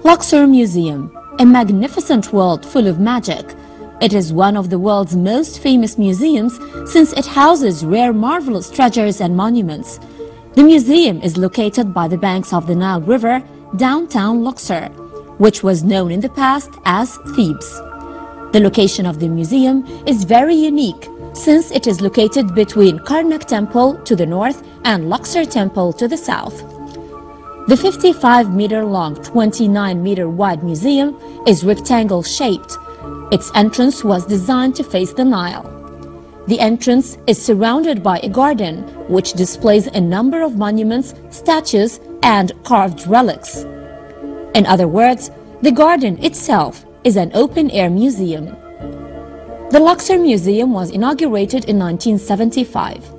Luxor Museum, a magnificent world full of magic. It is one of the world's most famous museums since it houses rare marvelous treasures and monuments. The museum is located by the banks of the Nile River, downtown Luxor, which was known in the past as Thebes. The location of the museum is very unique since it is located between Karnak Temple to the north and Luxor Temple to the south. The 55-meter-long, 29-meter-wide museum is rectangle-shaped. Its entrance was designed to face the Nile. The entrance is surrounded by a garden, which displays a number of monuments, statues, and carved relics. In other words, the garden itself is an open-air museum. The Luxor Museum was inaugurated in 1975.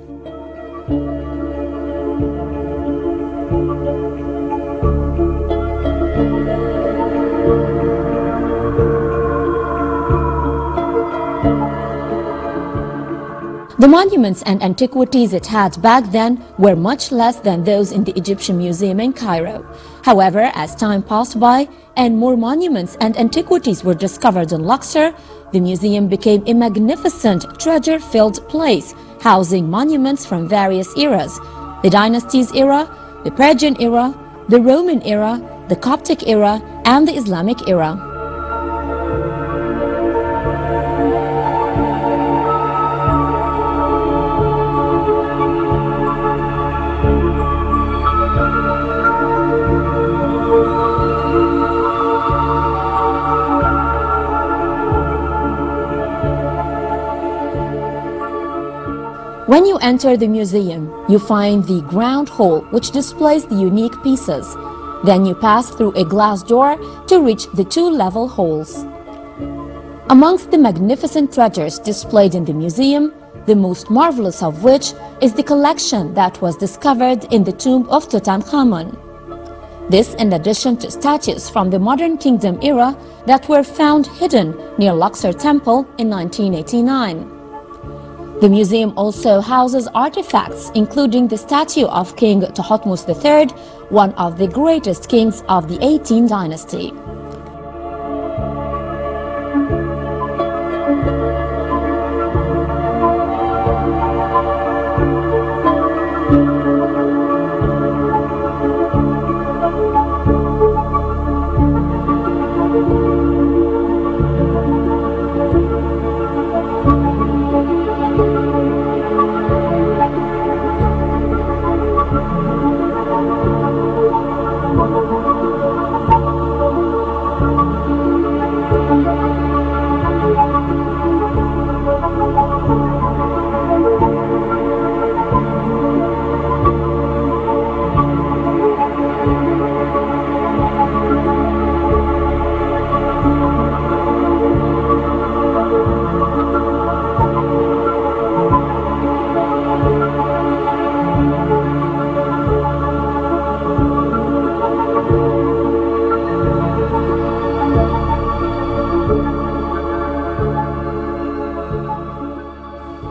The monuments and antiquities it had back then were much less than those in the Egyptian Museum in Cairo. However, as time passed by and more monuments and antiquities were discovered in Luxor, the museum became a magnificent treasure-filled place, housing monuments from various eras: the Dynasties era, the Persian era, the Roman era, the Coptic era, and the Islamic era. When you enter the museum, you find the ground hall, which displays the unique pieces. Then you pass through a glass door to reach the two-level halls. Amongst the magnificent treasures displayed in the museum, the most marvelous of which is the collection that was discovered in the tomb of Tutankhamun. This in addition to statues from the Modern Kingdom era that were found hidden near Luxor Temple in 1989. The museum also houses artifacts including the statue of King Thutmose III, one of the greatest kings of the 18th dynasty.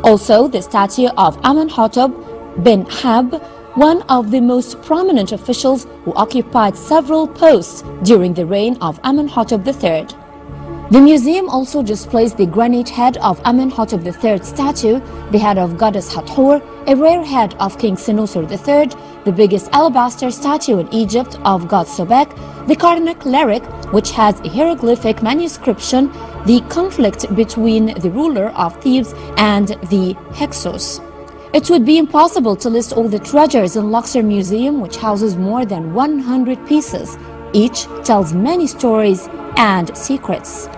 Also, the statue of Amenhotep bin Hab, one of the most prominent officials who occupied several posts during the reign of Amenhotep III. The museum also displays the granite head of Amenhotep III statue, the head of goddess Hathor, a rare head of King Senusr III, the biggest alabaster statue in Egypt of god Sobek, the Karnak lyric, which has a hieroglyphic manuscription, the conflict between the ruler of Thebes and the Hyksos. It would be impossible to list all the treasures in Luxor Museum, which houses more than 100 pieces. Each tells many stories and secrets.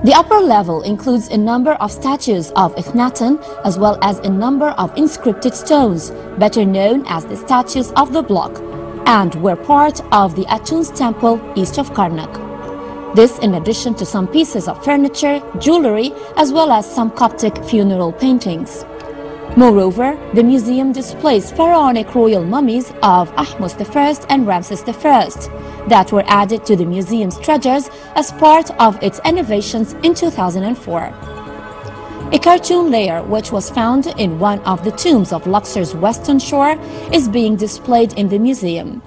The upper level includes a number of statues of Akhenaten as well as a number of inscripted stones, better known as the statues of the block, and were part of the Atun's temple east of Karnak. This in addition to some pieces of furniture, jewelry, as well as some Coptic funeral paintings. Moreover, the museum displays pharaonic royal mummies of Ahmose I and Ramses I that were added to the museum's treasures as part of its innovations in 2004. A cartoon layer which was found in one of the tombs of Luxor's western shore is being displayed in the museum.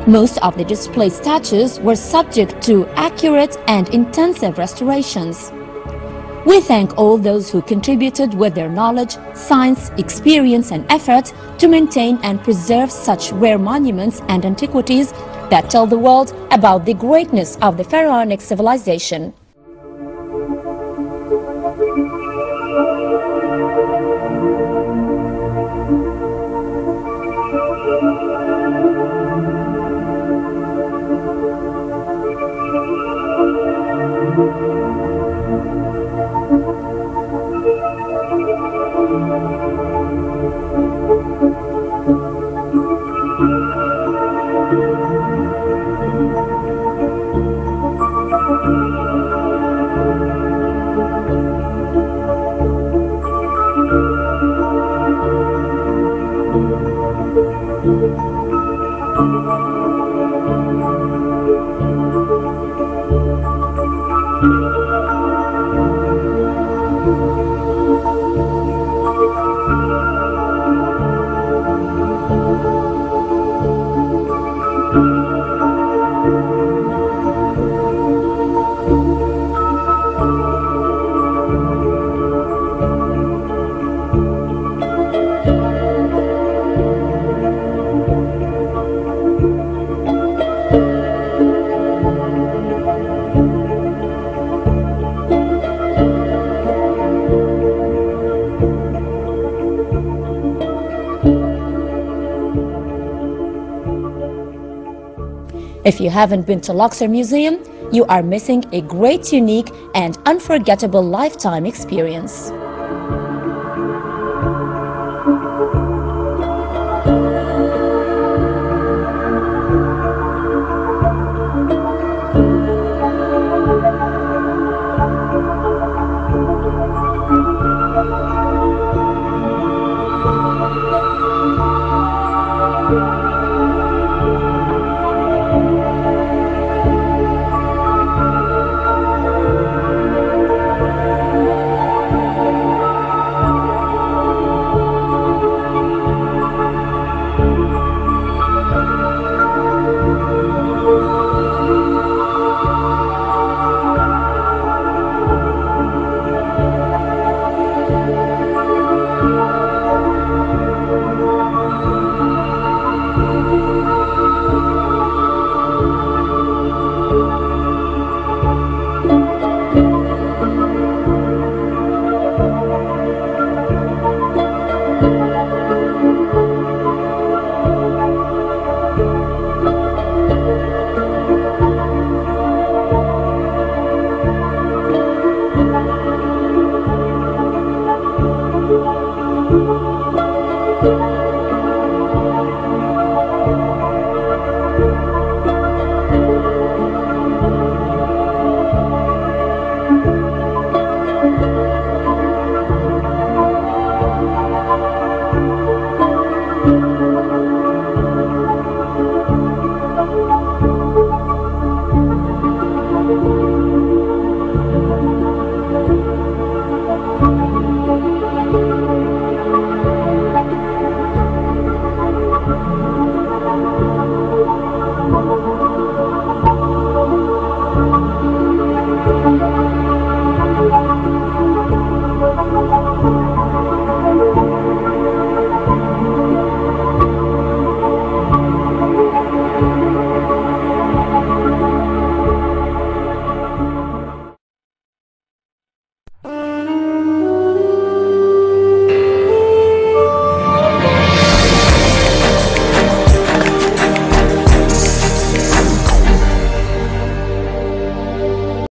Most of the displayed statues were subject to accurate and intensive restorations. We thank all those who contributed with their knowledge, science, experience and effort to maintain and preserve such rare monuments and antiquities that tell the world about the greatness of the pharaonic civilization. If you haven't been to Luxor Museum, you are missing a great, unique and unforgettable lifetime experience.